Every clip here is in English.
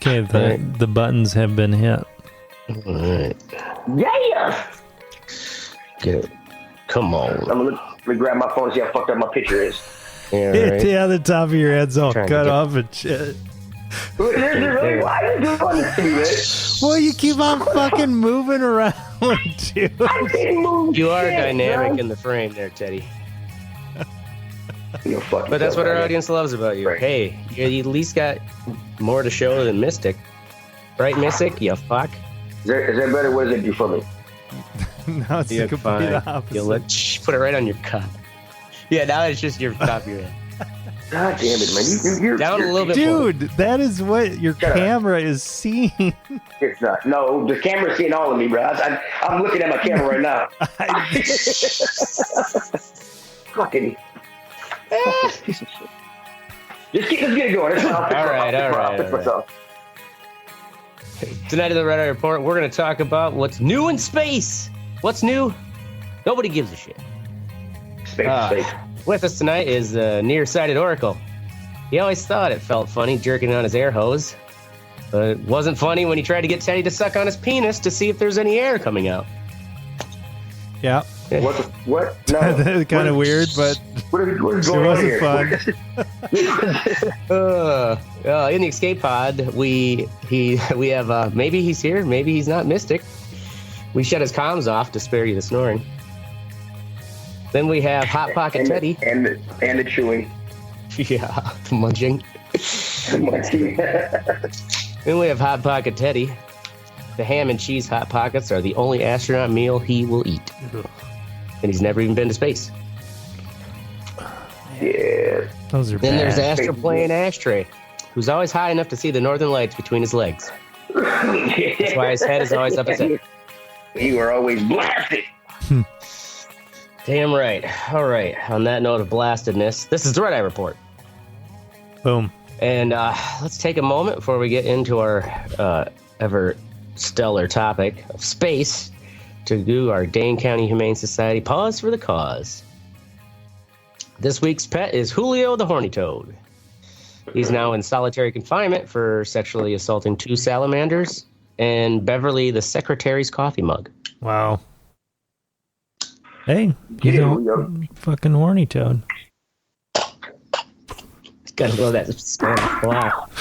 Okay, the buttons have been hit. All right. Yeah! Get it. Come on. Let me grab my phone and see how fucked up my picture is. Yeah, right. Yeah, the top of your head's all cut off and shit. Why are you doing this to me, man? Well, you keep on fucking moving around, dude. I didn't move You are shit, dynamic bro. in the frame there, Teddy. You're fucking But that's what our right. audience loves about you. Right. Hey, you at least got more to show than Mystic. Right, Mystic? You fuck. Is that better? What does it do for me? No, it's the You're complete fine. opposite. You put it right on your cup. Yeah, now it's just your top of your head. God damn it, man. You're Down a little bit more. Dude, that is what your Shut up. camera is seeing. It's not. No, the camera's seeing all of me, bro. I'm looking at my camera right now. Fucking. Piece of shit. Let's get it going. All right. Myself. Tonight in the Red Eye Report, we're going to talk about what's new in space. What's new? Nobody gives a shit. Space. With us tonight is nearsighted Oracle. He always thought it felt funny jerking on his air hose, but it wasn't funny when he tried to get Teddy to suck on his penis to see if there's any air coming out. Yeah. What? No. Kind of weird, but What is it going on wasn't here? fun. In the escape pod, we have maybe he's here, maybe he's not Mystic. We shut his comms off to spare you the snoring. Then we have Hot Pocket Teddy. And the chewing. Yeah, the munching. Then we have Hot Pocket Teddy. The ham and cheese Hot Pockets are the only astronaut meal he will eat. And he's never even been to space. Yeah. Those are Then there's bad. Astroplane Ashtray, who's always high enough to see the northern lights between his legs. That's why his head is always up his head. You are always blasted. Damn right. All right. On that note of blastedness, this is the Red Eye Report. Boom. And let's take a moment before we get into our ever stellar topic of space to do our Dane County Humane Society Pause for the Cause. This week's pet is Julio the Horny Toad. He's now in solitary confinement for sexually assaulting 2 salamanders and Beverly the secretary's coffee mug. Wow. Hey, Get you it, know, Julio. fucking horny toad. Gotta love that Spanish laugh.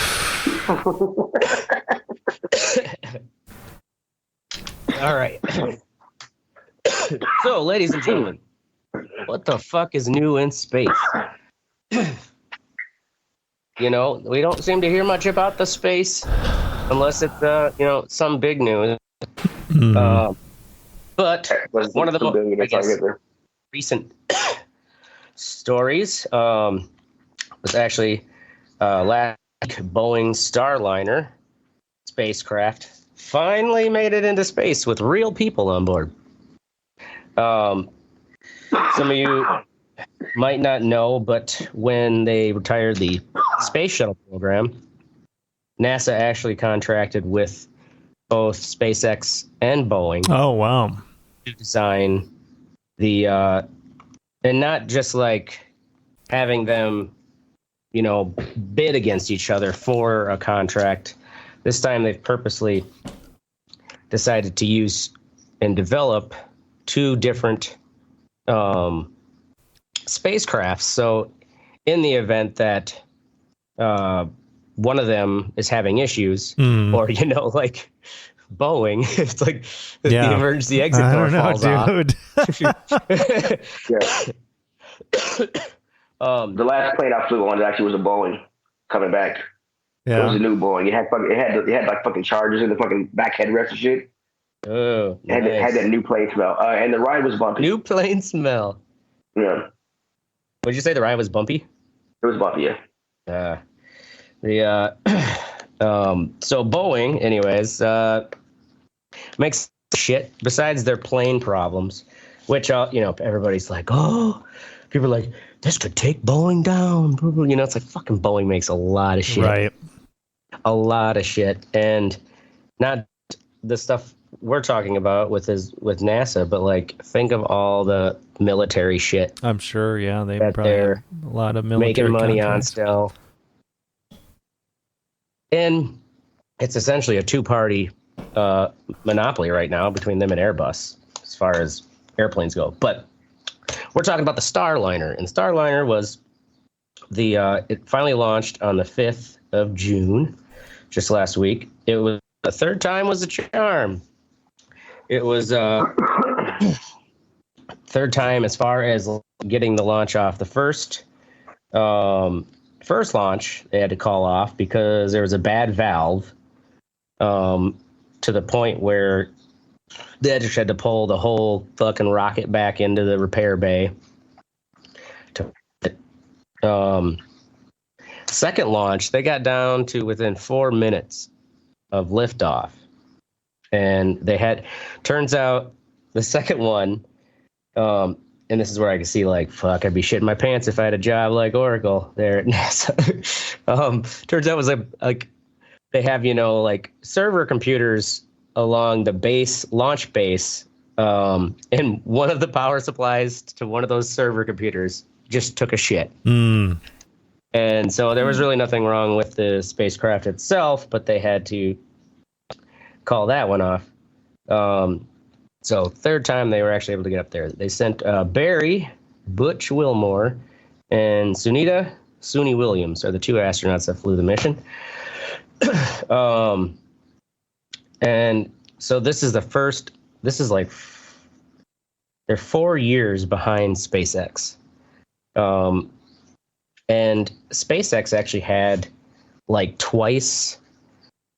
All right. So, ladies and gentlemen, what the fuck is new in space? You know, we don't seem to hear much about the space unless it's, some big news. But one of the most, I guess, recent stories was actually last week, Boeing Starliner spacecraft finally made it into space with real people on board. Some of you might not know, but when they retired the space shuttle program, NASA actually contracted with both SpaceX and Boeing. Oh, wow. To design the, and not just like having them, bid against each other for a contract. This time they've purposely decided to use and develop 2 different spacecrafts. So in the event that one of them is having issues, or, like Boeing, it's like the emergency exit door falls off. The last plane I flew on actually was a Boeing coming back. Yeah. It was a new Boeing. It had like fucking chargers in the fucking back headrest and shit. Oh, It had that new plane smell. And the ride was bumpy. New plane smell. Yeah. Would you say the ride was bumpy? It was bumpy, yeah. So Boeing, anyways, makes shit besides their plane problems, which, everybody's like, oh, people are like, this could take Boeing down. It's like fucking Boeing makes a lot of shit. Right. A lot of shit. And not the stuff we're talking about with NASA, but like, think of all the military shit. I'm sure, yeah. They that probably they're have a lot of military making money contracts. on still. And it's essentially a two-party monopoly right now between them and Airbus as far as airplanes go. But we're talking about the Starliner, and Starliner was it finally launched on the 5th of June, just last week. It was the third time was the charm. It was third time as far as getting the launch off. The first launch they had to call off because there was a bad valve, to the point where they just had to pull the whole fucking rocket back into the repair bay. Second launch, they got down to within 4 minutes of liftoff. And they had, turns out, the second one, and this is where I can see, like, fuck, I'd be shitting my pants if I had a job like Oracle there at NASA. Turns out it was like they have, like server computers along the base, launch base, and one of the power supplies to one of those server computers just took a shit. And so there was really nothing wrong with the spacecraft itself, but they had to call that one off. So third time they were actually able to get up there. They sent Barry, Butch Wilmore, and Suni Williams are the two astronauts that flew the mission. And so this is like, they're 4 years behind SpaceX. And SpaceX actually had like twice,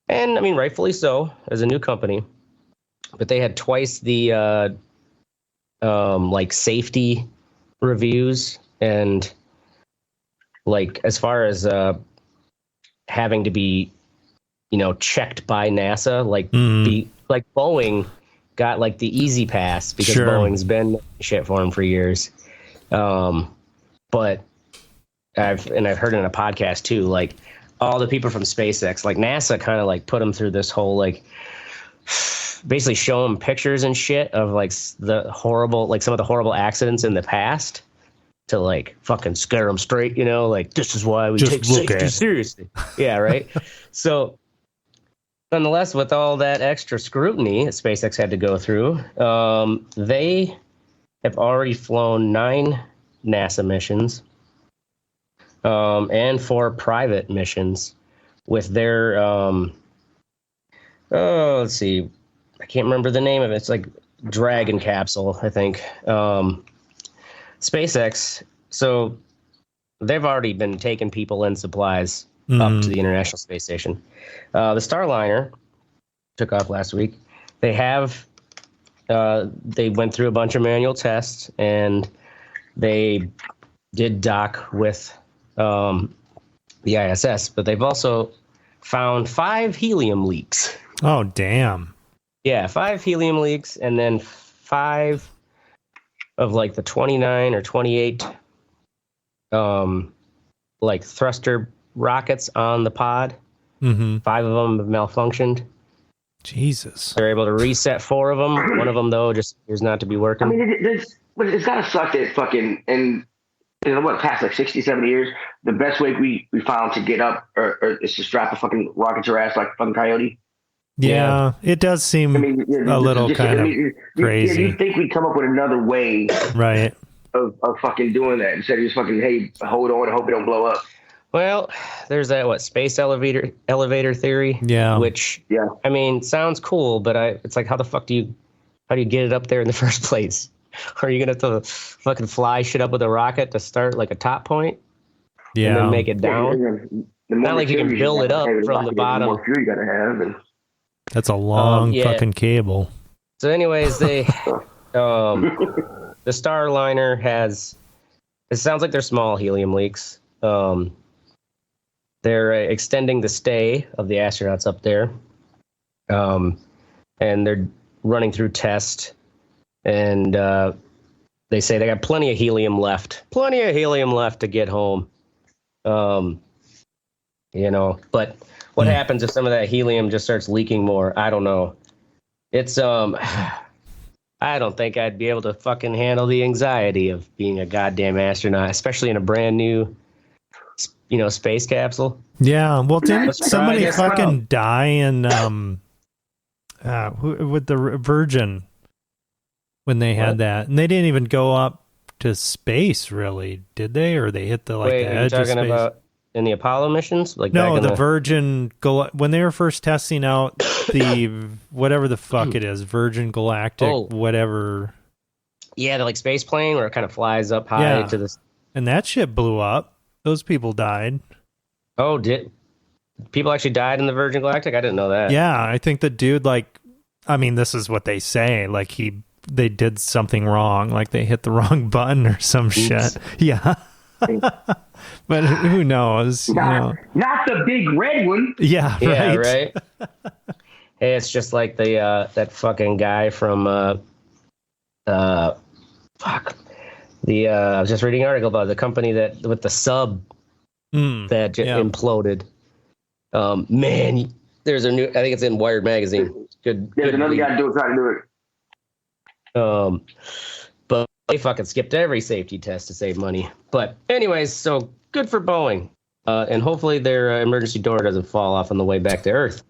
and I mean, rightfully so, as a new company, but they had twice the like safety reviews, and like as far as having to be, checked by NASA, like Boeing got like the easy pass because Boeing's been shit for them for years. But I've heard in a podcast too, like all the people from SpaceX, like NASA kind of like put them through this whole, like, basically show them pictures and shit of like some of the horrible accidents in the past to like fucking scare them straight, like this is why we take safety seriously. Yeah. Right. So nonetheless, with all that extra scrutiny that SpaceX had to go through, they have already flown 9 NASA missions, and 4 private missions with their, let's see, I can't remember the name of it. It's like Dragon capsule, I think. SpaceX, so they've already been taking people and supplies up to the International Space Station. The Starliner took off last week. They went through a bunch of manual tests, and they did dock with the ISS, but they've also found 5 helium leaks. Oh, damn. Yeah, 5 helium leaks, and then 5 of like the 29 or 28 like thruster rockets on the pod. 5 of them have malfunctioned. Jesus. They're able to reset 4 of them. One of them, though, just appears not to be working. I mean, it's got to suck that fucking, and past like 60, 70 years, the best way we found to get up or is to strap a fucking rocket to your ass like a fucking coyote. Yeah, it does seem a little kind of crazy. You'd think we'd come up with another way, right, of fucking doing that instead of just fucking, hey, hold on, I hope it don't blow up. Well, there's that space elevator theory. Yeah, which I mean sounds cool, but it's like, how the fuck do you get it up there in the first place? Are you gonna have to fucking fly shit up with a rocket to start like a top point? Yeah, and then make it down. Not like you can build it up from the bottom. The more fuel you gotta have, and that's a long fucking cable. So, anyways, the Starliner has. It sounds like they're small helium leaks. They're extending the stay of the astronauts up there, and they're running through tests. And they say they got plenty of helium left to get home. But what happens if some of that helium just starts leaking more? I don't know. It's I don't think I'd be able to fucking handle the anxiety of being a goddamn astronaut, especially in a brand new space capsule. Yeah, well, didn't somebody fucking out. die in with the Virgin when they had that, and they didn't even go up to space, really, did they? Or they hit the Wait, the are you edge of talking space? about in the Apollo missions? Like No, back in the Virgin when they were first testing out the whatever the fuck it is, Virgin Galactic, whatever. Yeah, the like space plane where it kind of flies up high to the. And that shit blew up. Those people died. Oh, did people actually died in the Virgin Galactic? I didn't know that. Yeah, I think the dude, this is what they say, they did something wrong, like they hit the wrong button or some shit. Yeah. But who knows? Not the big red one. Yeah, right. Hey, it's just like the that fucking guy from I was just reading an article about the company that with the sub that imploded. Man, there's a new. I think it's in Wired magazine. Good. There's another guy trying to do it. But they fucking skipped every safety test to save money. But anyways, so good for Boeing, and hopefully their emergency door doesn't fall off on the way back to Earth.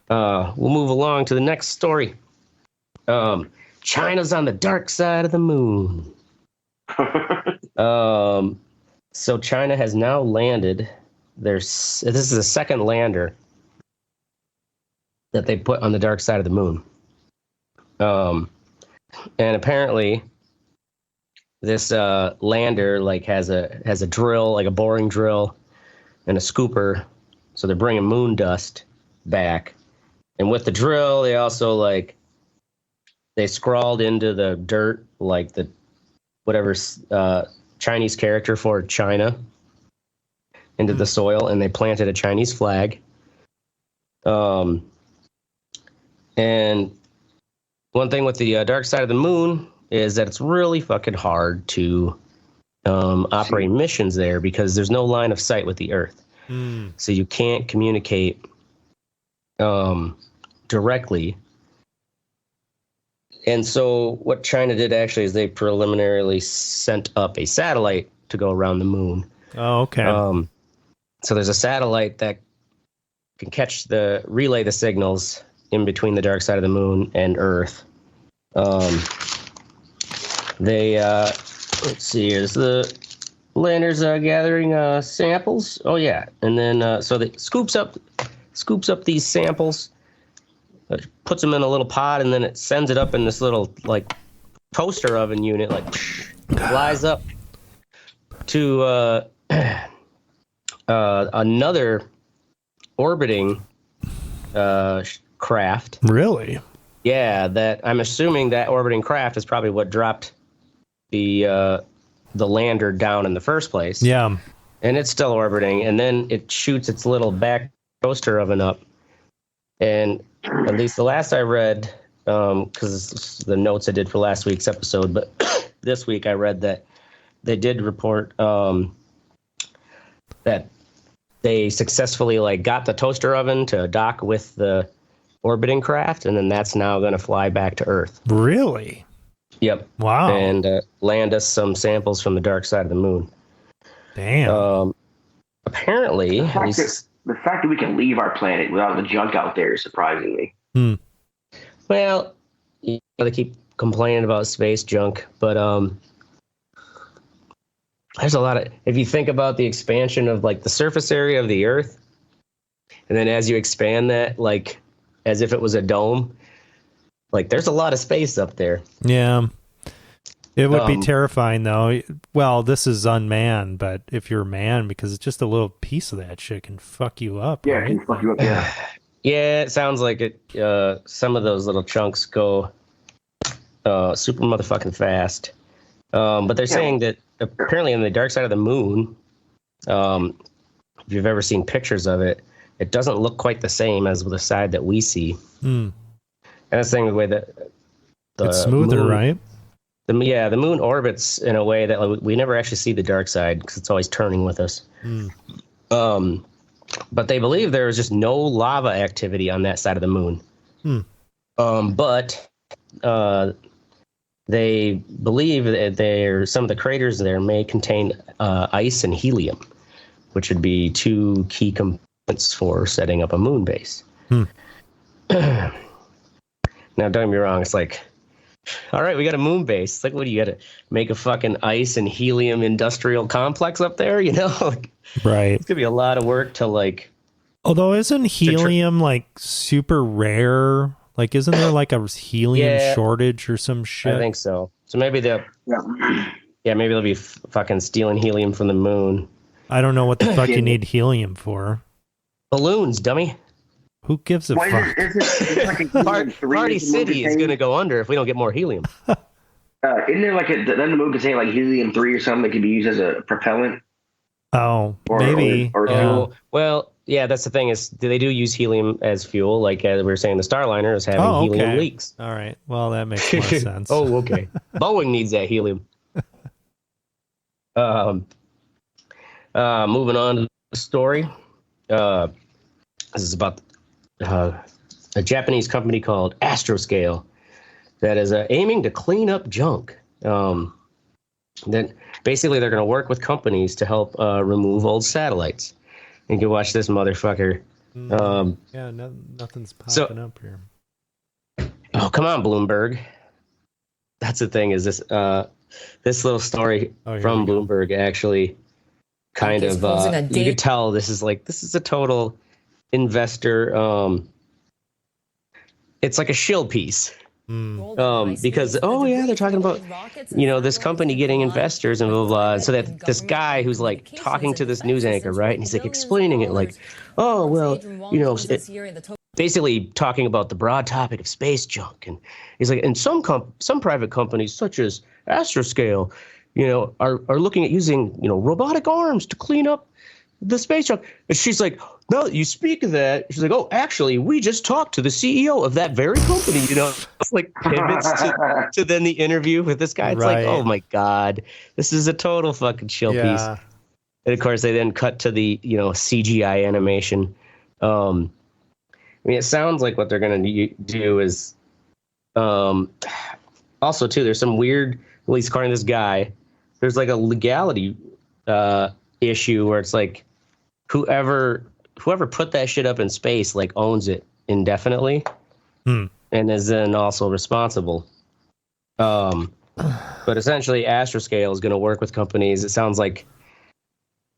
We'll move along to the next story. China's on the dark side of the moon. So China has now landed. This is the second lander that they put on the dark side of the moon. And apparently this lander has a drill, like a boring drill and a scooper. So they're bringing moon dust back. And with the drill, they also they scrawled into the dirt whatever Chinese character for China into the soil, and they planted a Chinese flag. And one thing with the dark side of the moon is that it's really fucking hard to operate missions there because there's no line of sight with the Earth. So you can't communicate directly. And so what China did actually is they preliminarily sent up a satellite to go around the moon. Oh, okay. So there's a satellite that can relay the signals in between the dark side of the moon and Earth. Let's see, here's the landers gathering samples. Oh yeah, and then so they scoops up these samples, puts them in a little pod, and then it sends it up in this little toaster oven unit, flies up to another orbiting craft. Really? Yeah, that I'm assuming that orbiting craft is probably what dropped the lander down in the first place. Yeah. And it's still orbiting, and then it shoots its little back toaster oven up. And at least the last I read, because the notes I did for last week's episode, but this week I read that they did report that they successfully got the toaster oven to dock with the orbiting craft, and then that's now going to fly back to Earth. Really? Yep. Wow. And land us some samples from the dark side of the moon. Damn. Apparently, the fact that we can leave our planet without the junk out there is surprising me. Well, they keep complaining about space junk, but there's a lot of, if you think about the expansion of the surface area of the Earth, and then as you expand that, as if it was a dome, there's a lot of space up there. Yeah. It would be terrifying, though. Well, this is unmanned, but if you're manned, because it's just a little piece of that shit can fuck you up. Yeah, right? it can fuck you up. Yeah. Yeah, it sounds like it. Some of those little chunks go super motherfucking fast. But they're saying that apparently on the dark side of the moon, if you've ever seen pictures of it, it doesn't look quite the same as the side that we see. And that's saying the way that it's smoother, moon, right? The moon orbits in a way that we never actually see the dark side because it's always turning with us. But they believe there is just no lava activity on that side of the moon. But they believe that some of the craters there may contain ice and helium. which would be 2 key components for setting up a moon base. Now, don't get me wrong. It's like, all right, we got a moon base. It's like, what do you got to make a fucking ice and helium industrial complex up there? You know, right. It's gonna be a lot of work to like. Although isn't helium like super rare? Like, isn't there like a helium shortage or some shit? I think so. So maybe maybe they'll be fucking stealing helium from the moon. I don't know what the fuck you need helium for. Balloons, dummy. Who gives a fuck? Party City is going to go under if we don't get more helium. Isn't there like then the moon could say like helium-3 or something that could be used as a propellant? Maybe. Well, yeah, that's the thing is they do use helium as fuel. Like we were saying, the Starliner is having helium leaks. All right. Well, that makes more sense. Oh, okay. Boeing needs that helium. Moving on to the story. This is about a Japanese company called Astroy that is aiming to clean up junk. Then basically they're going to work with companies to help remove old satellites. You can watch this motherfucker. Nothing's popping up here. Oh, come on, Bloomberg. That's the thing is this little story from Bloomberg actually kind of you could tell this is a total investor it's like a shill piece. Because they're talking about this company getting investors and blah blah blah. So that this guy who's like talking to this news anchor, right, and he's like explaining it like, basically talking about the broad topic of space junk, and he's like, and some private companies such as Astroy, are looking at using robotic arms to clean up the space junk. And she's like, no, you speak of that. She's like, oh, actually, we just talked to the CEO of that very company. It's like pivots to then the interview with this guy. It's like, oh my God, this is a total fucking chill piece. And of course, they then cut to the CGI animation. It sounds like what they're going to do is, also too, there's some weird, at least according to this guy, there's like a legality issue where it's like whoever put that shit up in space like owns it indefinitely and is then also responsible. But essentially Astroy is going to work with companies. It sounds like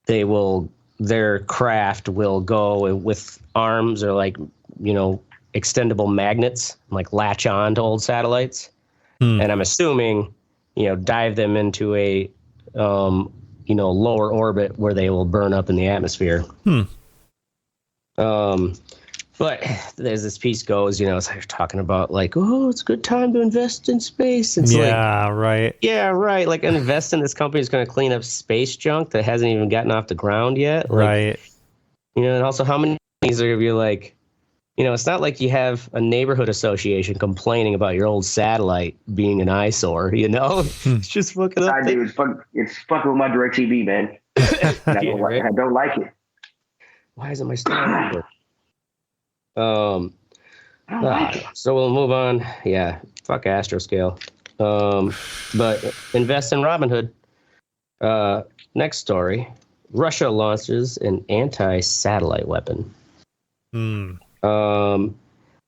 their craft will go with arms or like, extendable magnets, like latch on to old satellites. And I'm assuming, dive them into a, lower orbit where they will burn up in the atmosphere. But as this piece goes, it's like talking about like, oh, it's a good time to invest in space. It's right. Yeah, right. Like invest in this company is going to clean up space junk that hasn't even gotten off the ground yet. Like, right. And also how many things are going to be like, it's not like you have a neighborhood association complaining about your old satellite being an eyesore, It's just fucking up. It's fucking with my DirecTV, man. I don't like it. Why isn't my stuff so we'll move on. Yeah, fuck Astroy. But invest in Robinhood. Next story. Russia launches an anti-satellite weapon.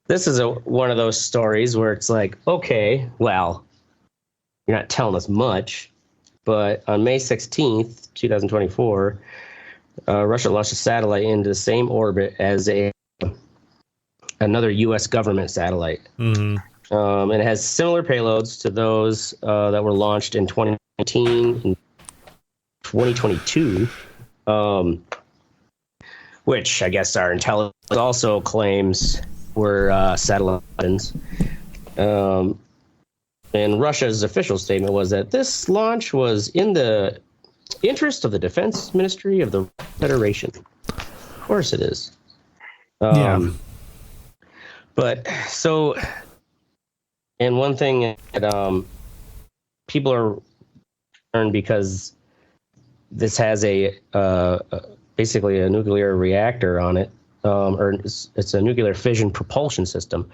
This is one of those stories where it's like, okay, well, you're not telling us much, but on May 16th, 2024, Russia launched a satellite into the same orbit as another U.S. government satellite. And it has similar payloads to those that were launched in 2019 and 2022, which I guess our intelligence also claims were satellite weapons. And Russia's official statement was that this launch was in the interest of the Defense Ministry of the Federation. Of course it is. But so, and one thing that people are concerned because this has basically a nuclear reactor on it, or it's a nuclear fission propulsion system.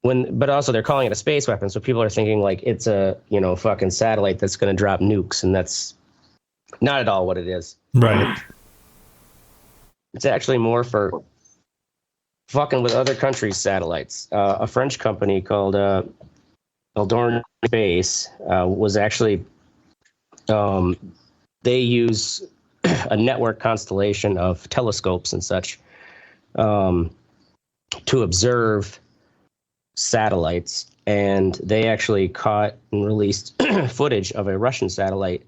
But also they're calling it a space weapon, so people are thinking like it's a fucking satellite that's going to drop nukes, and that's Not at all what it is. Right. It's actually more for fucking with other countries' satellites. A French company called Eldorn Space was actually they use a network constellation of telescopes and such to observe satellites, and they actually caught and released footage of a Russian satellite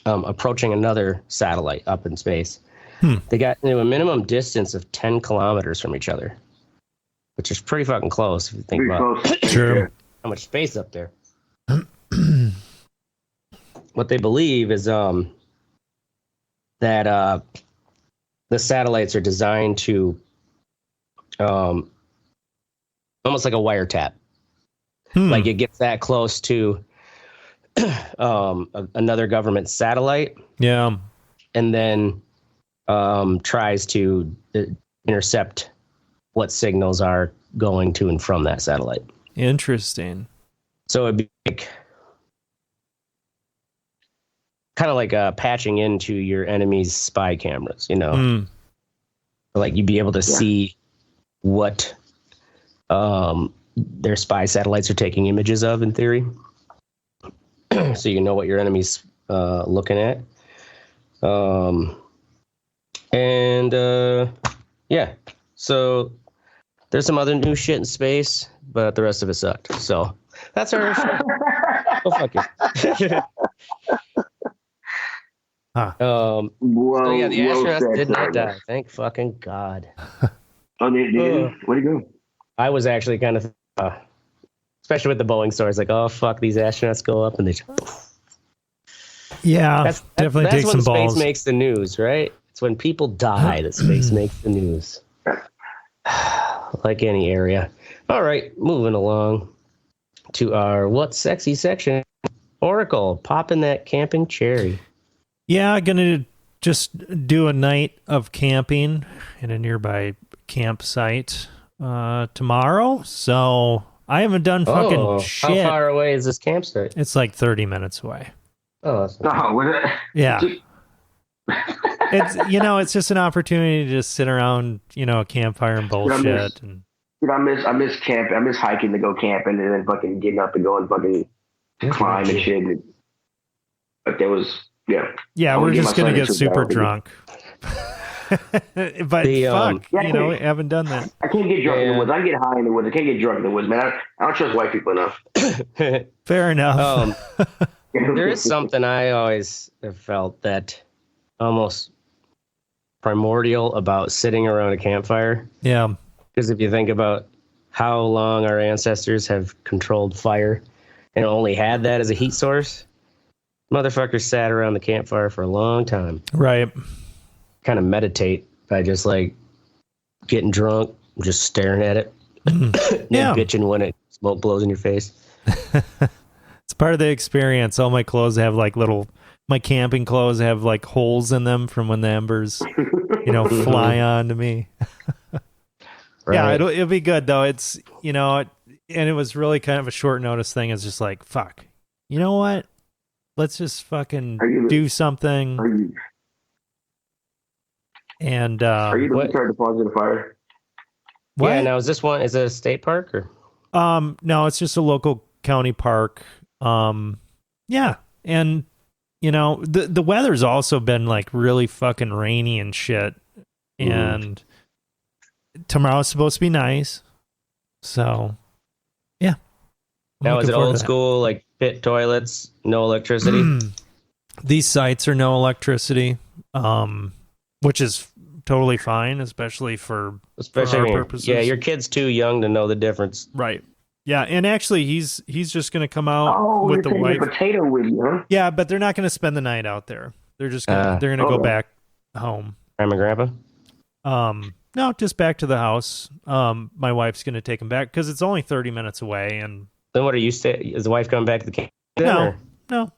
approaching another satellite up in space. They got into a minimum distance of 10 kilometers from each other, which is pretty fucking close if you think about Sure. how much space up there. What they believe is that the satellites are designed to almost like a wiretap. Like it gets that close to another government satellite. Yeah. And then tries to intercept what signals are going to and from that satellite. Interesting. So it'd be like, kind of like patching into your enemy's spy cameras, you know? Like you'd be able to see what their spy satellites are taking images of, in theory. So you know what your enemy's looking at. Yeah, so there's some other new shit in space, but the rest of it sucked. So that's our oh, fuck it. So yeah, the astronauts did not die. Thank fucking God. Oh, they didn't? Where'd he go? I was actually kind of, especially with the Boeing stories, like, oh fuck, these astronauts go up and they. Yeah, definitely that's take when some balls. Space makes the news, right? It's when people die that space makes the news. Like any area. All right, moving along to our What's Sexy section. Oracle, popping that camping cherry. Yeah, gonna just do a night of camping in a nearby campsite tomorrow. So I haven't done fucking shit. How far away is this campsite? It's like 30 minutes away. Oh, that's not was it? Yeah. It's it's just an opportunity to just sit around, a campfire and bullshit. I miss camp. I miss hiking to go camping and then fucking getting up to go and fucking climb and shit. But there was Yeah, we're just gonna get super drunk. But fuck, haven't done that. I can't get drunk in the woods. I get high in the woods. I can't get drunk in the woods, man. I don't trust white people enough. Fair enough. There is something I always have felt that almost primordial about sitting around a campfire. Yeah. Because if you think about how long our ancestors have controlled fire and only had that as a heat source, motherfuckers sat around the campfire for a long time. Right. Kind of meditate by just like getting drunk, just staring at it, and bitching when smoke blows in your face. It's part of the experience. All my clothes have like my camping clothes have like holes in them from when the embers, fly onto me. Right. Yeah, it'll be good though. It's, and it was really kind of a short notice thing. It's just like, fuck, you know what? Let's just fucking do something. And are you looking to deposit a fire? What? Yeah. Now, is it a state park or? No, it's just a local county park. Yeah, and the weather's also been like really fucking rainy and shit. And tomorrow's supposed to be nice. So, yeah. Now, is it old school, like pit toilets, no electricity? These sites are no electricity, which is totally fine, especially for our purposes. Yeah, your kid's too young to know the difference. Right. Yeah, and actually, he's just going to come out with the wife. Potato with you, huh? Yeah, but they're not going to spend the night out there. They're just gonna go back home. Grandma and Grandpa? No, just back to the house. My wife's going to take him back because it's only 30 minutes away. And then what are you is the wife coming back to the camp? No. Or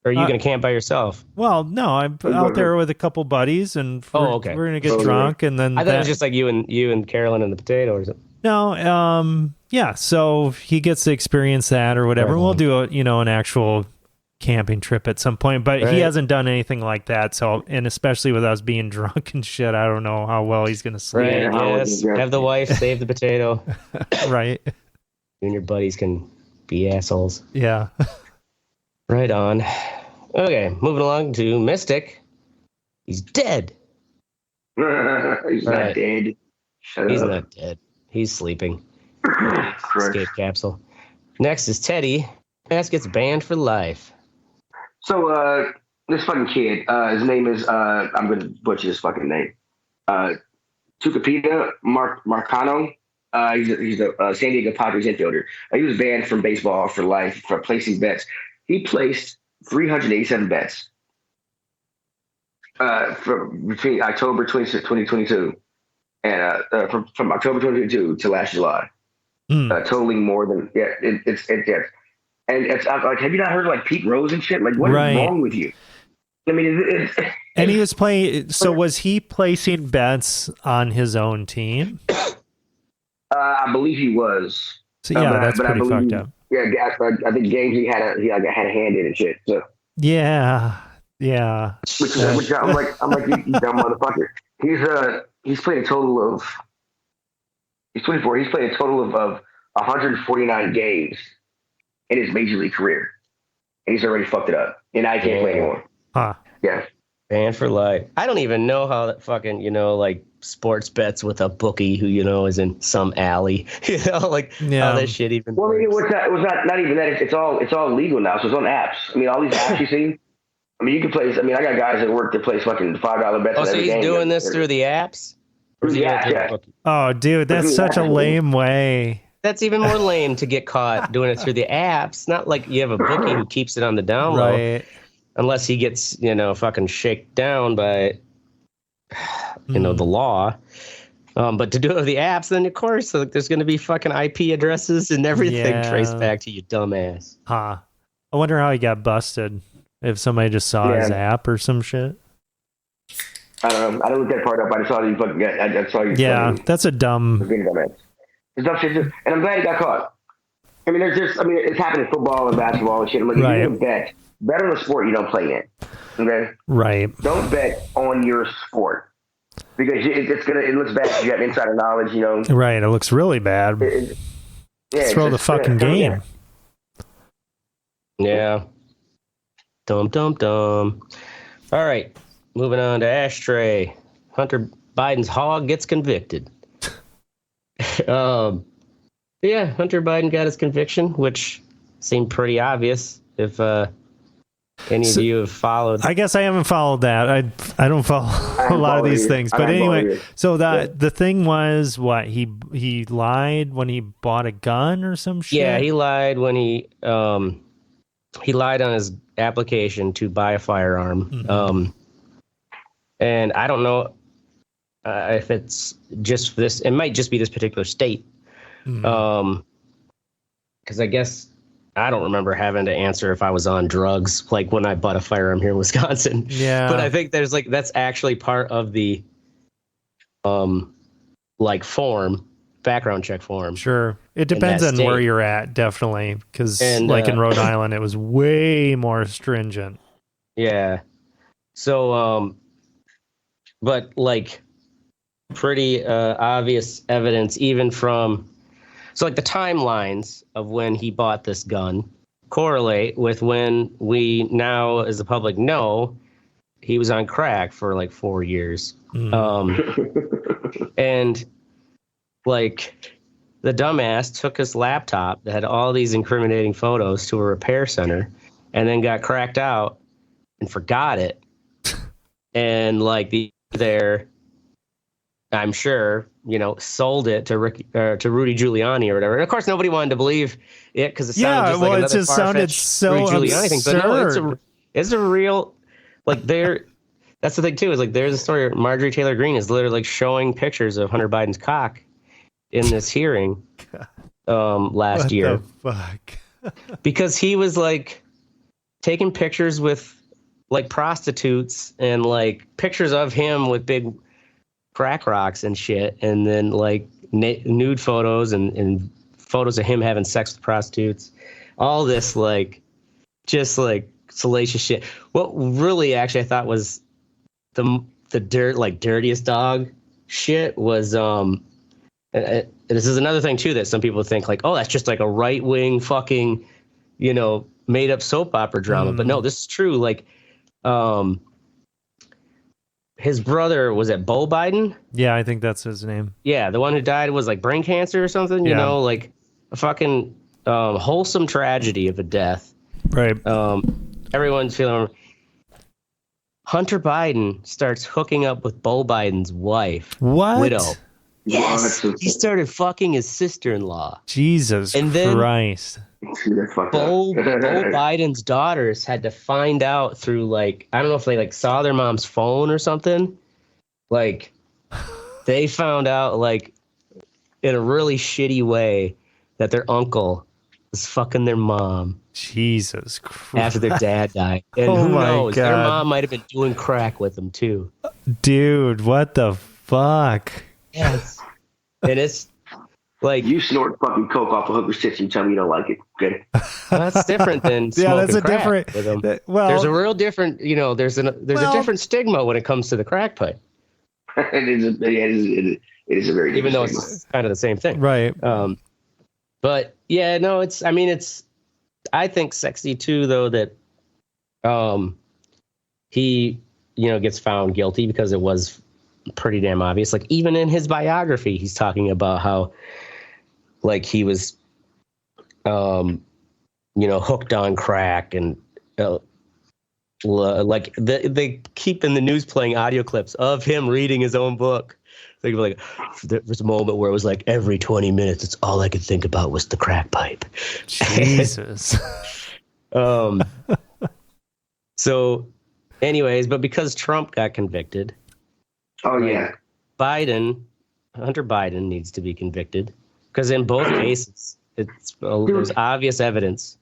are you going to camp by yourself? Well, no, I'm out there with a couple buddies, and we're going to get drunk, and then I thought it was just like you and Carolyn and the potato or something. No, yeah. So he gets to experience that or whatever. We'll do an actual camping trip at some point, but Right. he hasn't done anything like that. So, and especially with us being drunk and shit, I don't know how well he's gonna sleep. Right. Yeah, Yes. yeah. Have the wife save the potato. Right? You and your buddies can be assholes. Yeah. Right on. Okay, moving along to Mystic. He's dead. He's Right. not dead. Shut He's up. not dead. He's sleeping. Correct. Escape capsule. Next is Teddy. Ass gets banned for life. So, this fucking kid, his name is, I'm going to butcher his fucking name. Tucapita Marcano. He's a San Diego Padres infielder. He was banned from baseball for life for placing bets. He placed 387 bets from between October 2022 and from October 2022 to last July, totaling more than it's and it's I'm like, have you not heard of like Pete Rose and shit? Like, what is Right. wrong with you? I mean, And he was playing. So was he placing bets on his own team? I believe he was. So yeah, that's but I pretty believe- fucked up. Yeah, I think games he had a hand in and shit. So, Yeah. which I'm like you dumb motherfucker. He's played a total of he's 24. He's played a total of 149 games in his major league career, and he's already fucked it up. And I can't play anymore. Huh. Yeah. Banned for life. I don't even know how that fucking, like sports bets with a bookie who, is in some alley. Like Yeah. how that shit even Well, I mean, works. it was not even that. It's all legal now. So it's on apps. I mean, all these apps you see. I mean, you can play. I mean, I got guys at work that play fucking $5 bets. Oh, on so every he's game. doing this through the apps? Or is he Through the doing it apps, through the yeah. bookie? Oh, dude, that's such a lame way. That's even more lame to get caught doing it through the apps. Not like you have a bookie who keeps it on the down low. Right. Unless he gets, fucking shaken down by, the law. But to do it with the apps, then of course, like, there's going to be fucking IP addresses and everything Yeah. traced back to you, dumbass. Huh. I wonder how he got busted. If somebody just saw his app or some shit. I don't know. I didn't look that part up. I just saw you fucking. I saw you. Yeah, fucking that's a dumb. being a dumbass. It's dumb shit. And I'm glad he got caught. I mean, it's happened in football and basketball and shit. I'm like, Right. if you're gonna bet on a sport you don't play in. Okay. Right. Don't bet on your sport because it looks bad. You have insider knowledge. Right. It looks really bad. Throw the fucking game. Yeah. Dum, dum, dum. All right. Moving on to Ashtray. Hunter Biden's hog gets convicted. Yeah, Hunter Biden got his conviction, which seemed pretty obvious if any of you have followed. I guess I haven't followed that. I don't follow a lot of these things. But anyway, so the thing was what he lied when he bought a gun or some shit. Yeah, he lied when he lied on his application to buy a firearm. Mm-hmm. And I don't know if it's just this. It might just be this particular state. Mm-hmm. Because I guess I don't remember having to answer if I was on drugs, like when I bought a firearm here in Wisconsin. Yeah. But I think there's that's actually part of the form, background check form. Sure. It depends that on where state. you're at, definitely. Because And, in Rhode Island, it was way more stringent. Yeah. So, but pretty obvious evidence, even from, so the timelines of when he bought this gun correlate with when we now, as the public, know he was on crack for 4 years. And the dumbass took his laptop that had all these incriminating photos to a repair center and then got cracked out and forgot it. And I'm sure, sold it to Rudy Giuliani or whatever. And of course, nobody wanted to believe it because it sounded just like it another just sounded so Rudy Giuliani thing. But no, absurd. it's a real, that's the thing too, is there's a story where Marjorie Taylor Greene is literally showing pictures of Hunter Biden's cock in this hearing last year. What the fuck? Because he was taking pictures with prostitutes and pictures of him with big crack rocks and shit, and then nude photos and photos of him having sex with prostitutes. All this just salacious shit. What really actually I thought was the dirtiest dog shit was this is another thing too that some people think like, oh, that's just like a right wing fucking, made up soap opera drama. But no, this is true. Like, his brother was at Bo Biden. Yeah, I think that's his name. Yeah, the one who died was like brain cancer or something. You know, like a fucking wholesome tragedy of a death. Right. Everyone's feeling. Hunter Biden starts hooking up with Bo Biden's wife. What? Widow. Yes. He started fucking his sister-in-law. Jesus Christ. Bo Biden's daughters had to find out through, like, I don't know if they, like, saw their mom's phone or something. Like, they found out, like, in a really shitty way that their uncle was fucking their mom. Jesus Christ. After their dad died. And who knows? God. Their mom might have been doing crack with them, too. Dude, what the fuck? Yes. And it's like, you snort fucking coke off a hooker's tits and tell me you don't like it. Okay. That's different than smoking that's a crack different. with them. There's a real different. There's a different stigma when it comes to the crack pipe. It is a very different even though stigma. it's kind of the same thing, right? But yeah, no, it's. I mean, it's. I think sexy too, though, that he gets found guilty because it was pretty damn obvious. Like, even in his biography, he's talking about how, like, he was, hooked on crack, and like they keep in the news playing audio clips of him reading his own book. Like, there's a moment where it was like every 20 minutes, it's all I could think about was the crack pipe. Jesus. So, anyways, but because Trump got convicted. Oh, yeah. Hunter Biden needs to be convicted because in both cases, there's obvious evidence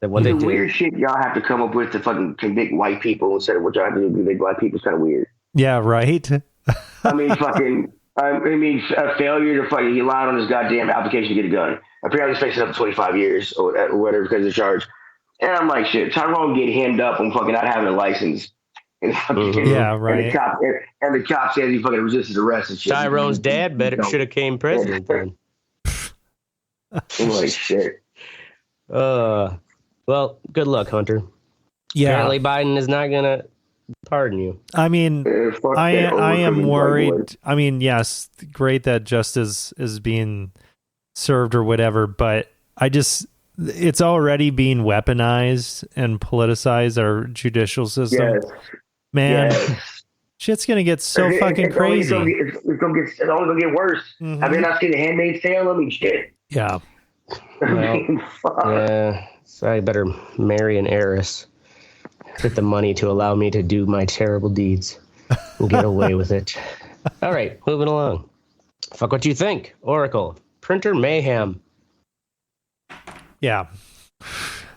that what they did. Weird shit y'all have to come up with to fucking convict white people instead of what y'all have to do to convict black people is kind of weird. Yeah, right. I mean, a failure to fucking, he lied on his goddamn application to get a gun. Apparently, he's facing up to 25 years or whatever because of the charge. And I'm like, shit, Tyrone get hemmed up on fucking not having a license. Yeah, right. And the cop says he fucking resisted arrest and shit. Tyrone's dad should have came president then. I'm like, shit. Well, good luck, Hunter. Yeah. Apparently Biden is not going to pardon you. I mean, I am worried. I mean, yes, great that justice is being served or whatever, but it's already being weaponized and politicized, our judicial system. Yes. Man, shit's going to get so fucking crazy. It's only going to get worse. Mm-hmm. Have you not seen The Handmaid's Tale? I mean, shit. Yeah. Well, yeah, so I better marry an heiress. Get the money to allow me to do my terrible deeds and get away with it. All right, moving along. Fuck what you think. Oracle. Printer mayhem. Yeah.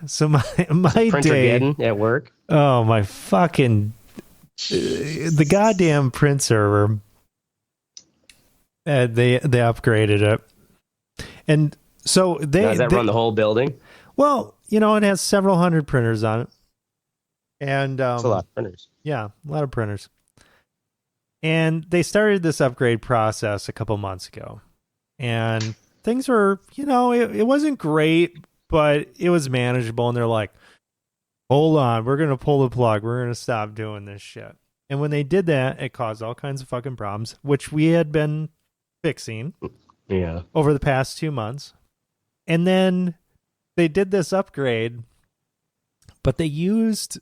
So my printer day getting at work. Oh, my fucking the goddamn print server. They upgraded it. And so does that run the whole building? Well, it has several hundred printers on it. And that's a lot of printers. Yeah, a lot of printers. And they started this upgrade process a couple months ago. And things were, it wasn't great, but it was manageable. And they're like, hold on, we're going to pull the plug. We're going to stop doing this shit. And when they did that, it caused all kinds of fucking problems, which we had been fixing over the past 2 months. And then they did this upgrade, but they used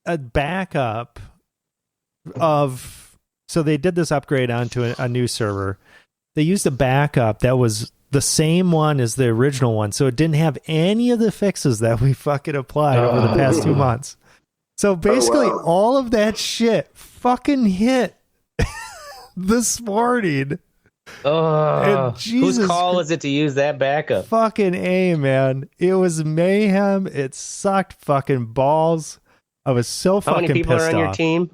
a backup so they did this upgrade onto a new server. They used a backup that was the same one as the original one, so it didn't have any of the fixes that we fucking applied over the past 2 months. So basically, all of that shit fucking hit this morning. Whose call was it to use that backup? Fucking A, man. It was mayhem. It sucked fucking balls. I was so fucking pissed off. How many people are on your team?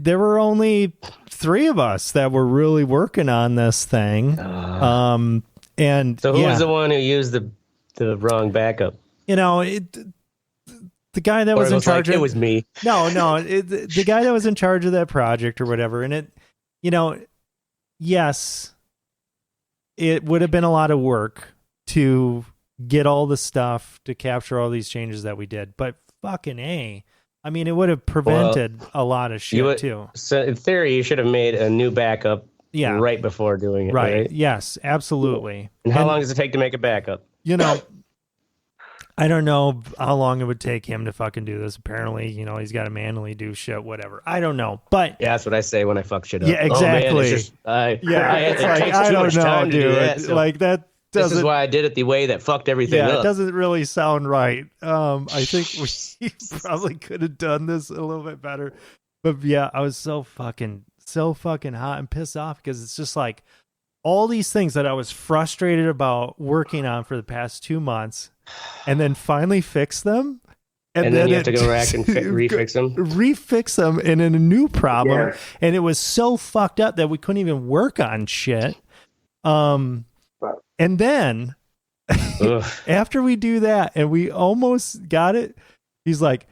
There were only 3 of us that were really working on this thing. And so who was the one who used the wrong backup? the guy that was in charge it of was me. No, the guy that was in charge of that project or whatever, and it, yes, it would have been a lot of work to get all the stuff to capture all these changes that we did, but fucking A. I mean, it would have prevented a lot of shit too. So in theory, you should have made a new backup right before doing it. Right. Yes, absolutely. And how long does it take to make a backup? I don't know how long it would take him to fucking do this. Apparently, he's got to manually do shit, whatever. I don't know. But yeah, that's what I say when I fuck shit up. Yeah, exactly. Oh, man, it's just, it takes too much time to do that. So like that. This is why I did it the way that fucked everything up. Yeah, it doesn't really sound right. I think we probably could have done this a little bit better. But yeah, I was so fucking hot and pissed off because it's just like all these things that I was frustrated about working on for the past 2 months and then finally fix them. And then you have to go back and refix them? Refix them and then a new problem. Yeah. And it was so fucked up that we couldn't even work on shit. And then after we do that and we almost got it, he's like,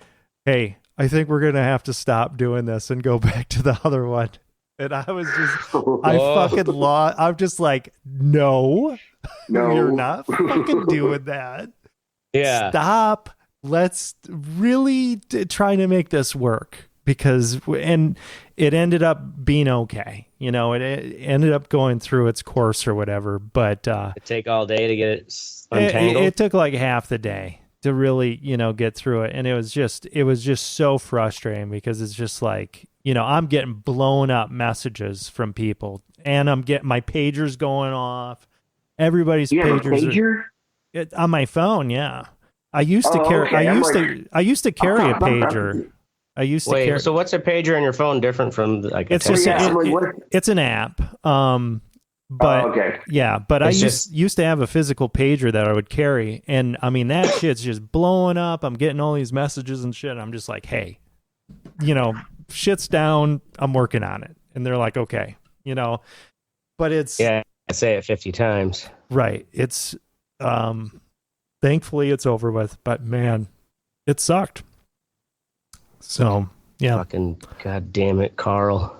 hey, I think we're going to have to stop doing this and go back to the other one. And I was just, I fucking lost. I'm just like, no, you're not fucking doing that. Yeah. Stop. Let's really try to make this work and it ended up being okay. It ended up going through its course or whatever, but it take all day to get it untangled. It took like half the day to really, get through it. And it was just so frustrating because it's just like, I'm getting blown up messages from people and I'm getting my pagers going off. Everybody's pagers are on my phone. Yeah. I used to carry, okay. I used to carry a pager. Wait, so what's a pager on your phone different from like a it's just it's an app. But I used to have a physical pager that I would carry, and I mean that shit's just blowing up. I'm getting all these messages and shit. And I'm just like, hey, shit's down. I'm working on it, and they're like, okay, but it's I say it 50 times. Right. It's thankfully it's over with, but man, it sucked. So, yeah. Fucking goddamn it, Carl.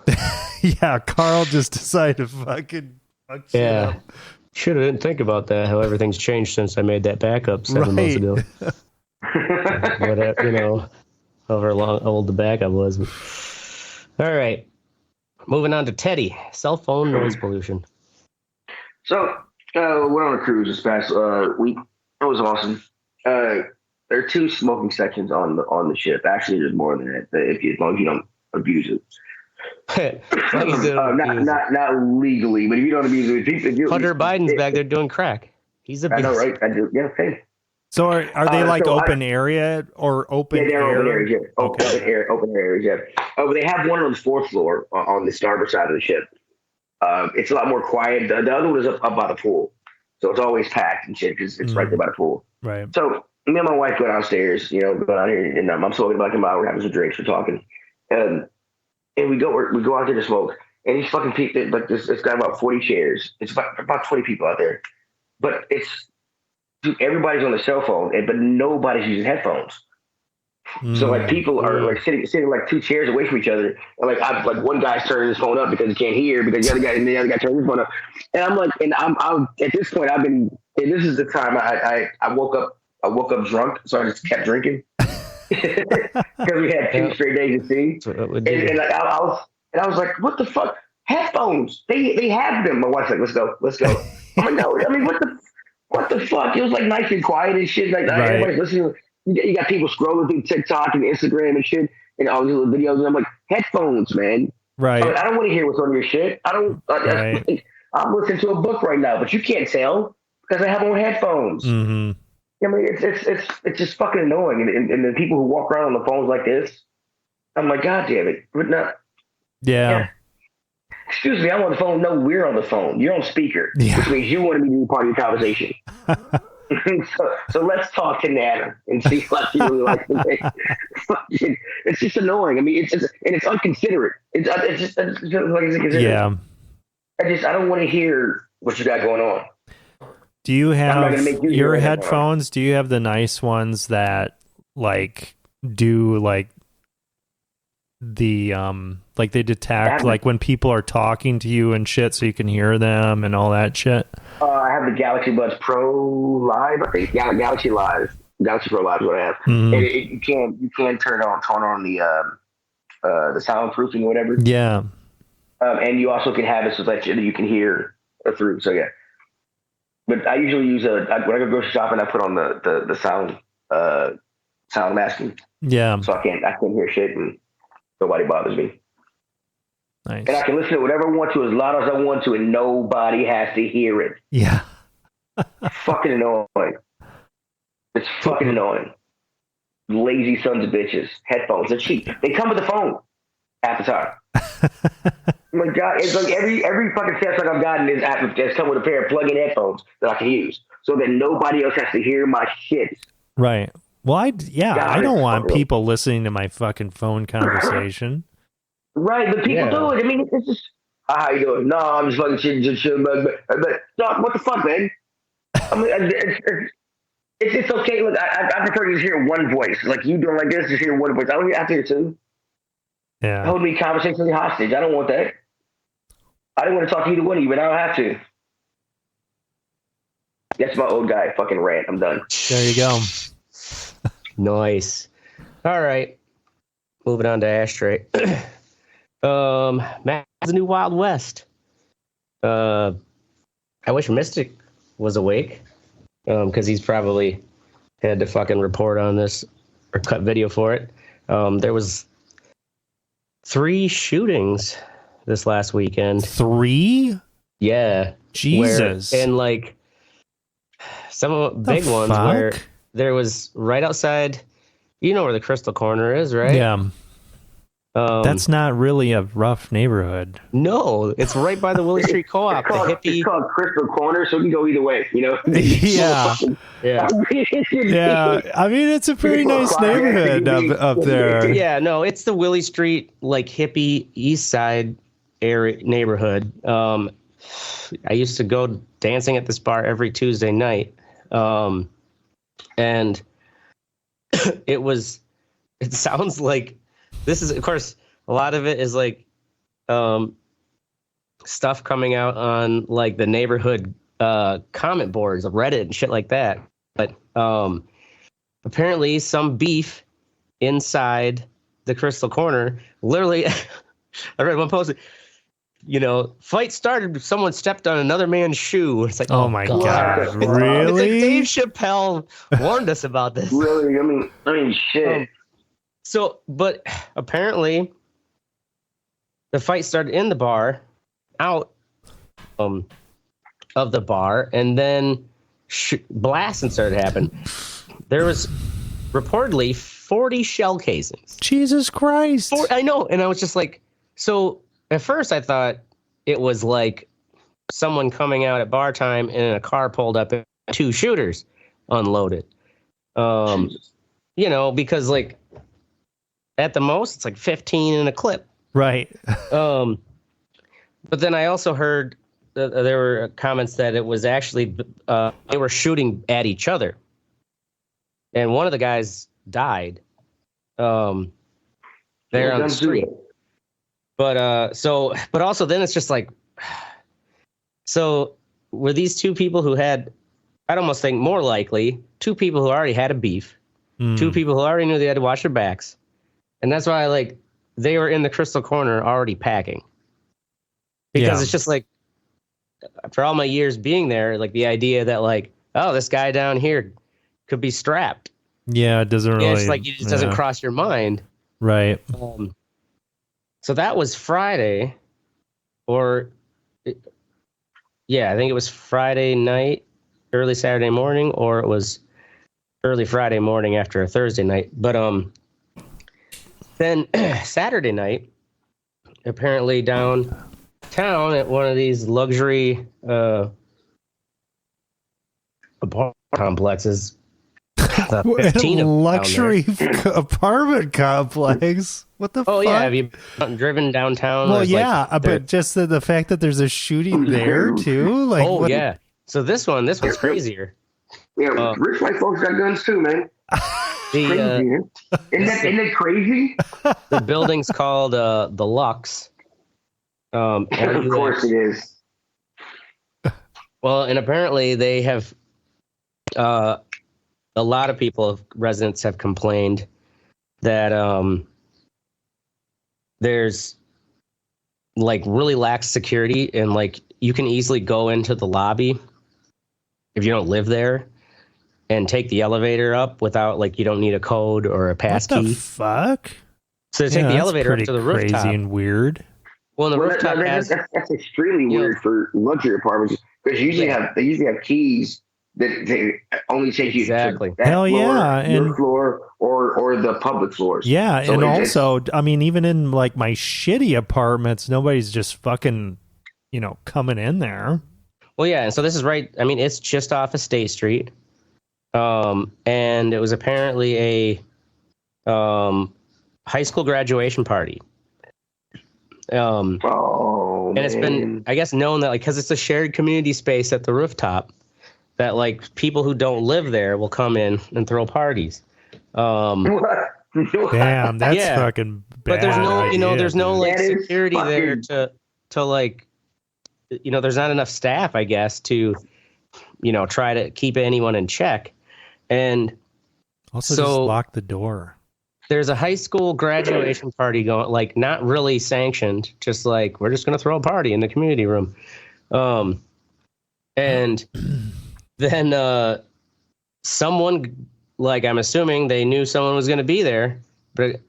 Yeah, Carl just decided to fucking fuck shit up. Should have didn't think about that, how everything's changed since I made that backup 7 months ago. Whatever, however long old the backup was. All right. Moving on to Teddy. Cell phone noise pollution. So, went on a cruise this past week. It was awesome. There are 2 smoking sections on the ship. Actually, there's more than that. As long as you don't abuse it. Not legally, but if you don't abuse it, Hunter Biden's back there doing crack. He's abusing. I know, right? I do. Yeah. Hey. So are they like open area or open air? Yeah, they're open areas. Yeah. Okay. Open areas. Yeah. Oh, but they have one on the 4th floor on the starboard side of the ship. It's a lot more quiet. The other one is up by the pool, so it's always packed and shit because it's right there by the pool. Right. So me and my wife go downstairs, go down here, and I'm smoking like him out. We're having some drinks, we're talking, and we go out there to smoke. And these fucking people, like it's got about 40 chairs. It's about 20 people out there, but everybody's on the cell phone, but nobody's using headphones. So like people are like sitting like 2 chairs away from each other, and like one guy's turning his phone up because he can't hear because the other guy turns his phone up, and I'm like, and I'm at this point and this is the time I woke up drunk, so I just kept drinking because we had 2 straight days to see, and I was like, what the fuck, headphones? They have them. My wife's like, let's go. I'm like, no, I mean what the fuck? It was like nice and quiet and shit. Like everybody's listening. You got people scrolling through TikTok and Instagram and shit, and all these little videos. And I'm like, headphones, man. Right. I don't want to hear what's on your shit. I don't. Right. I'm listening to a book right now, but you can't tell because I have on headphones. Mm-hmm. I mean, it's just fucking annoying. And the people who walk around on the phones like this, I'm like, God damn it. But not. Yeah. Excuse me, I'm on the phone. No, we're on the phone. You're on speaker, which means you want me to be part of your conversation. so let's talk to Nana and see what she really likes to say. It's just annoying. I mean, it's unconsiderate. It's just like inconsiderate. Yeah. I don't want to hear what you got going on. Do you have your headphones? Do you have the nice ones that like do like the like they detect like when people are talking to you and shit, so you can hear them and all that shit? I have the Galaxy Buds Pro Live. I think Galaxy Pro Live is what I have. Mm-hmm. And you can turn on the soundproofing or whatever. Yeah. And you also can have it so that you can hear through. So yeah. But I usually use when I go grocery shopping, I put on the sound masking. Yeah. So I can't hear shit and nobody bothers me. Nice. And I can listen to whatever I want to as loud as I want to, and nobody has to hear it. Yeah. Fucking annoying. It's fucking annoying. Lazy sons of bitches. Headphones are cheap. They come with the phone half the time. Oh my God, it's like every fucking Samsung I've gotten has come with a pair of plug-in headphones that I can use, so that nobody else has to hear my shit. Right. Well, I don't want people listening to my fucking phone conversation. Right, but people do it. I mean, it's just, how you doing? No, I'm just fucking shit, but no, what the fuck, man? I mean, it's okay. Look, I prefer to just hear one voice. Like you doing like this, just hear one voice. I don't have to hear two. Yeah. Hold me conversationally hostage. I don't want that. I didn't want to talk to either one of you, but I don't have to. That's my old guy fucking rant. I'm done. There you go. Nice. All right. Moving on to Ashtray. Matt's the new Wild West. I wish Mystic was awake, because he's probably had to fucking report on this or cut video for it. There was 3 shootings this last weekend. 3? Yeah. Jesus. And like some of the big ones where there was right outside, you know where the Crystal Corner is, right? Yeah. That's not really a rough neighborhood. No, it's right by the Willie Street Co-op. It's called Crystal Corner, so it can go either way, you know? Yeah. Yeah. Yeah. I mean, it's a pretty nice neighborhood up there. Yeah, no, it's the Willie Street, like, hippie East Side area neighborhood. I used to go dancing at this bar every Tuesday night. And it sounds like, this is, of course, a lot of it is like stuff coming out on like the neighborhood comment boards of Reddit and shit like that. But apparently some beef inside the Crystal Corner. Literally, I read one post, fight started, someone stepped on another man's shoe. It's like, oh my God. Really? Dave Chappelle warned us about this. Really? I mean, shit. But apparently the fight started in the bar, out of the bar, and then blasting started happening. There was reportedly 40 shell casings. Jesus Christ. I know. And I was just like, so at first I thought it was like someone coming out at bar time and a car pulled up and 2 shooters unloaded. Because like, at the most, it's like 15 in a clip. Right. But then I also heard there were comments that it was actually they were shooting at each other, and one of the guys died there on the street. But also then it's just like, so were these 2 people who had, I'd almost think more likely 2 people who already had a beef, 2 people who already knew they had to watch their backs. And that's why, like, they were in the Crystal Corner already packing. Because it's just like, for all my years being there, like, the idea that, like, oh, this guy down here could be strapped. Yeah, it doesn't really. It's like, it just doesn't cross your mind. Right. So that was Friday. I think it was Friday night, early Saturday morning, or it was early Friday morning after a Thursday night. But, then Saturday night, apparently downtown at one of these luxury apartment complexes, 15 of luxury apartment complex. What the fuck? Oh yeah, have you driven downtown? Well, yeah, but just the fact that there's a shooting there too. Like, yeah. So this one's crazier. Yeah, rich white folks got guns too, man. The isn't that crazy? the building's called the Lux. Of course it is. Well, and apparently they have a lot of residents have complained that there's like really lax security, and like you can easily go into the lobby if you don't live there and take the elevator up without, like, you don't need a code or a pass key. What the fuck? So to take the elevator up to the rooftop. Crazy and weird. Well, the rooftop that's extremely weird for luxury apartments, because they usually have keys that they only take you to that Hell floor, yeah, your floor or the public floors. Yeah, so and also, I mean, even in like my shitty apartments, nobody's just fucking, coming in there. Well, yeah, and so this is right. I mean, it's just off of State Street, and it was apparently a high school graduation party. And it's been, I guess, known that, like, because it's a shared community space at the rooftop, that like people who don't live there will come in and throw parties. Damn, that's fucking bad. But there's no, idea, there's no like that security there to like, there's not enough staff, I guess, to, try to keep anyone in check. And also so just lock the door. There's a high school graduation party going, like, not really sanctioned, just like, we're just going to throw a party in the community room. And then someone, like, I'm assuming they knew someone was going to be there, but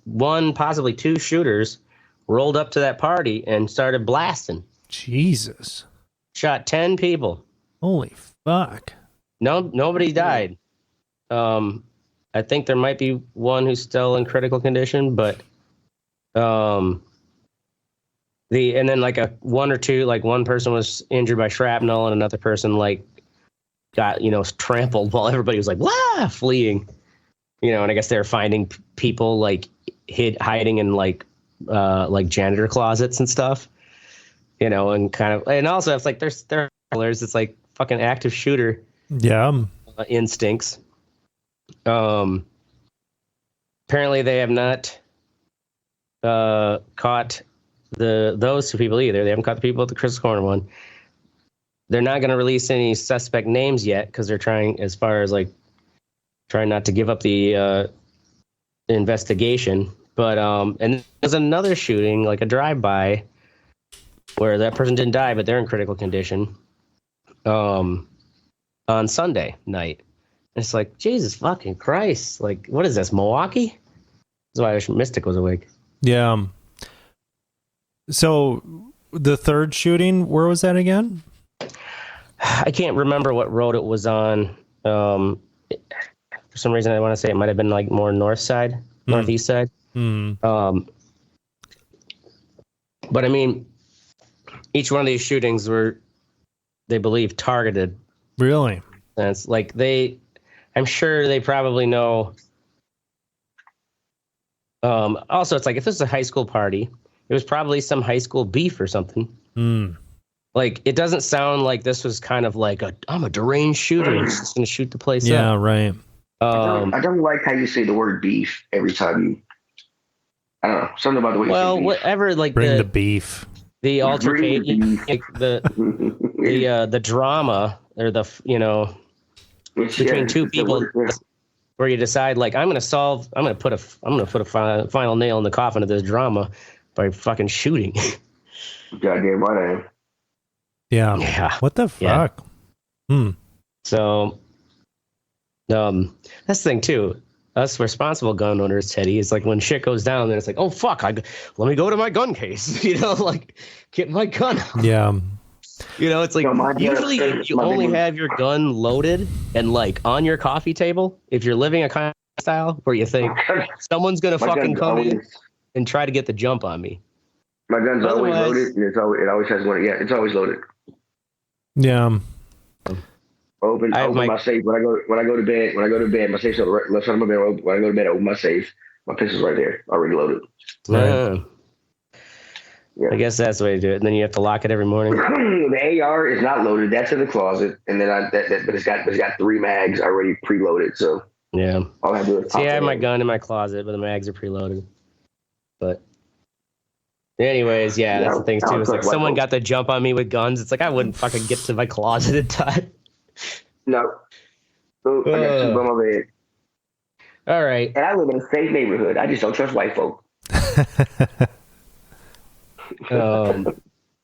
one, possibly two shooters rolled up to that party and started blasting. Jesus. Shot 10 people. Holy fuck. Nobody died. I think there might be one who's still in critical condition, but and then like one or two, like one person was injured by shrapnel and another person like got, trampled while everybody was like, fleeing, and I guess they were finding people like hiding in like janitor closets and stuff, and kind of, and also it's like there's it's like fucking active shooter instincts. Apparently they have not caught those two people either. They haven't caught the people at the Crystal Corner one. They're not going to release any suspect names yet because they're trying not to give up the investigation. But and there's another shooting, like a drive-by, where that person didn't die, but they're in critical condition. On Sunday night. It's like, Jesus fucking Christ. Like, what is this, Milwaukee? That's why I wish Mystic was awake. Yeah. So, the third shooting, where was that again? I can't remember what road it was on. For some reason, I want to say it might have been like more northeast side. But I mean, each one of these shootings were, they believe, targeted. Really? And it's like I'm sure they probably know. Also, it's like, if this is a high school party, it was probably some high school beef or something. Like, it doesn't sound like this was kind of like I'm a deranged shooter. I'm just going to shoot the place up. Yeah, right. I don't like how you say the word beef every time you. I don't know, something about the way you say beef. Whatever. Like, bring the beef. The altercation, like the drama, or between two people, where you decide, like, I'm gonna put a final nail in the coffin of this drama by fucking shooting. Goddamn right I am. Yeah. What the fuck? Yeah. So, that's the thing too. Us responsible gun owners, Teddy, it's like when shit goes down, then it's like, oh fuck, let me go to my gun case, like, get my gun out. Yeah. It's like, usually you only have your gun loaded and like on your coffee table if you're living a kind of style where you think someone's gonna fucking come in and try to get the jump on me. My gun's always loaded, and it always has one. Yeah, it's always loaded. Yeah. Open my safe when I go to bed. When I go to bed, my safe's on the left side of my bed. When I go to bed, I open my safe. My pistol's right there, already loaded. Yeah. I guess that's the way to do it. And then you have to lock it every morning. The AR is not loaded. That's in the closet, and then but it's got 3 mags already preloaded. So Yeah. All I do is See, pop I have it my in. gun in my closet, but the mags are preloaded. But anyways, yeah, that's the thing I too. don't It's like trust white someone folks. got the jump on me with guns. It's like I wouldn't fucking get to my closet in time. No. Oh, I got two by my bed. All right. And I live in a safe neighborhood. I just don't trust white folk.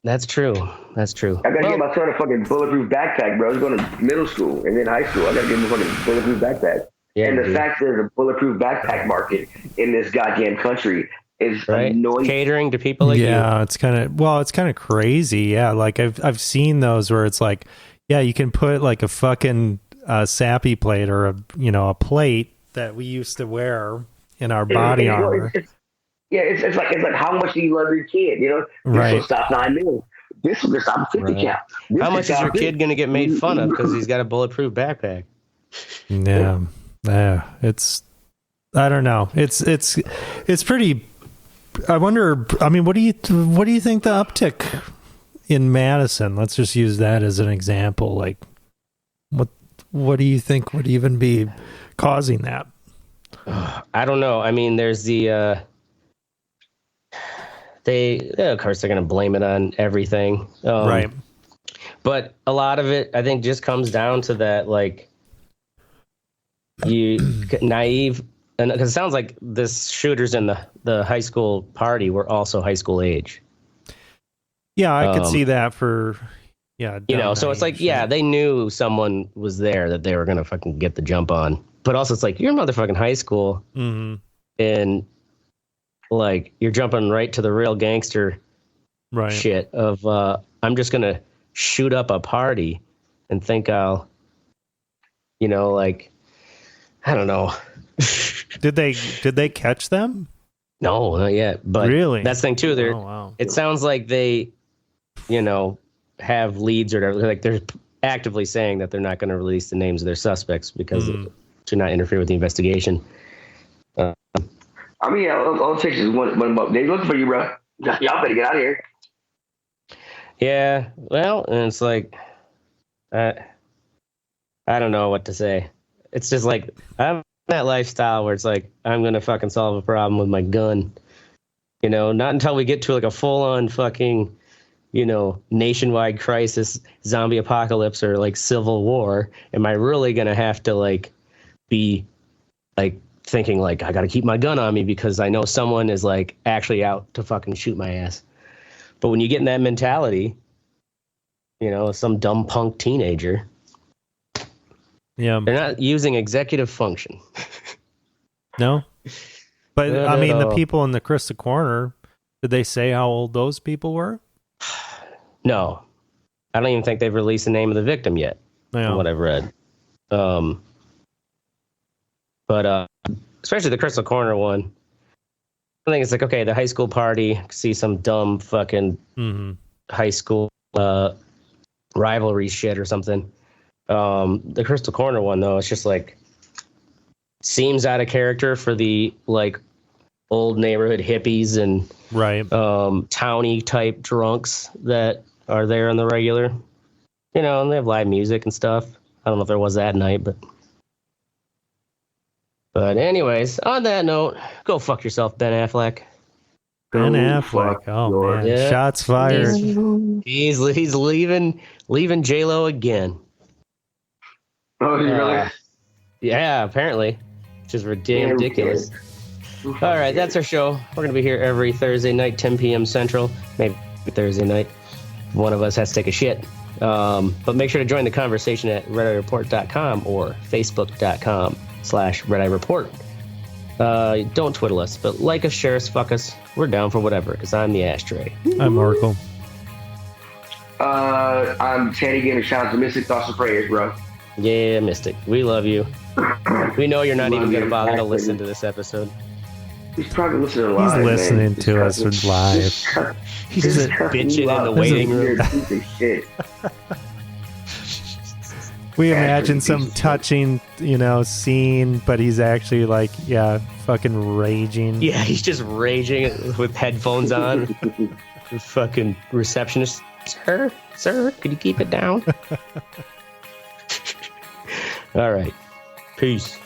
That's true. That's true. I gotta get my son a fucking bulletproof backpack, bro. He's going to middle school and then high school. I gotta get him a fucking bulletproof backpack. Yeah, and the dude. fact there's a bulletproof backpack market in this goddamn country is Right? annoying. Catering to people like you. Yeah, it's kind of crazy. Yeah, like I've seen those where it's like, yeah, you can put like a fucking sappy plate or a plate that we used to wear in our body armor. It's like how much do you love your kid? You know, this Right. will stop 9 minutes. This will stop 50 Right. count. This How will much is stop your this. kid going to get made fun of because he's got a bulletproof backpack? Yeah, it's, I don't know. It's pretty. I wonder. I mean, what do you think the uptick in Madison? Let's just use that as an example. Like, what do you think would even be causing that? I don't know. I mean, there's the of course they're going to blame it on everything, Right. But a lot of it, I think, just comes down to that, like, you naive, and because it sounds like this shooters in the high school party were also high school age. Yeah, I could see that for. Yeah, You know, so it's like, yeah, they knew someone was there that they were going to fucking get the jump on. But also, it's like, you're in motherfucking high school, and, like, you're jumping right to the real gangster right. shit of, I'm just going to shoot up a party and think I'll, like, I don't know. Did they catch them? No, not yet. But Really? that's the thing, too. Oh, wow. It sounds like they, have leads or whatever. Like, they're actively saying that they're not going to release the names of their suspects because to not interfere with the investigation. I mean, all it takes is one. They looking for you, bro. Y'all better get out of here. Yeah, well, and it's like, I don't know what to say. It's just like, I'm in that lifestyle where it's like, I'm going to fucking solve a problem with my gun. Not until we get to like a full-on fucking, nationwide crisis, zombie apocalypse, or like civil war, am I really going to have to like be like thinking like, I got to keep my gun on me because I know someone is like actually out to fucking shoot my ass. But when you get in that mentality, some dumb punk teenager, Yeah. they're not using executive function. No. But No, I mean, no. the people in the Krista Corner, did they say how old those people were? No, I don't even think they've released the name of the victim yet, from what I've read. But especially the Crystal Corner one, I think it's like, okay, the high school party, see some dumb fucking high school rivalry shit or something. The Crystal Corner one, though, it's just like, seems out of character for the like old neighborhood hippies and Right. towny type drunks that are there on the regular. And they have live music and stuff. I don't know if there was that night, but anyways, on that note, go fuck yourself, Ben Affleck. Ben Go Affleck. fuck Oh, your- man. Yeah. Shots fired. He's leaving J-Lo again. Oh, really? Yeah, apparently, which is ridiculous. All right, that's our show. We're going to be here every Thursday night, 10 p.m. Central, maybe Thursday night. One of us has to take a shit. But make sure to join the conversation at redeyereport.com or facebook.com/redeyereport. Don't twiddle us, but like us, share us, fuck us. We're down for whatever, because I'm the Ashtray. I'm Oracle. I'm Teddy giving shout out to Mystic Thoughts and Prayers, bro. Yeah, Mystic. We love you. We know you're not Love even going to you. bother to Actually. listen to this episode. He's probably listening live. He's listening man. to us live. He's just bitching in the waiting room. Piece of shit. We imagine some touching, scene, but he's actually like, fucking raging. Yeah, he's just raging with headphones on. The fucking receptionist, sir, could you keep it down? All right. Peace.